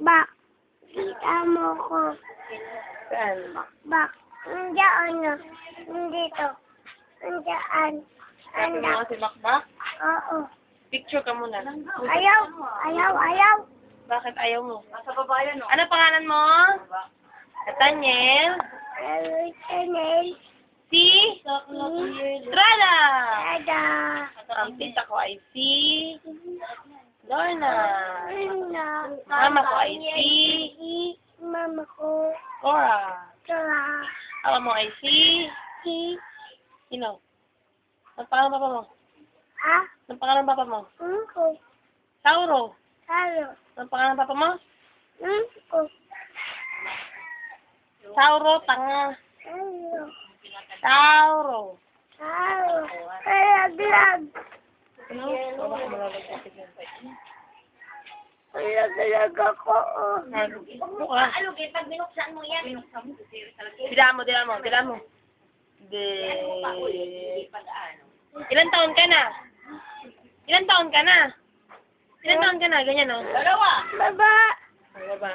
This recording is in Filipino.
Bak. Kita mo ko. Saan? Bak. Nandiyan na. Nandito. Nandiyan. Sabi mo nga si Bakbak? Oo. Picture ka muna. Ayaw. Ayaw. Ayaw. Bakit ayaw mo? Nasa babayan, no? Ano pangalan mo? Nathaniel? Chanel. Si? Estrada! Ada. Ang tita ko ay si Lorna. Ano? Mama ko ay si Mama ko. Cora. Tara. Papa mo ay si Si. sino? Ang pangalan ng papa mo? Ha? Ang pangalan ng papa mo? Ko. Sauro. Halo. Ang pangalan ng papa mo? Ko. Sauro, tanga. Halo. Sauro. Halo. Kalaglag. Ano? O, baka malalagyan yan. Kalaglag ako. Buka. Pag binuksan mo yan, binuksan mo. Dilaan mo. Ilan taon ka na? Ilan taon ka na? Ganyan, no? Dalawa. Baba. Ang baba.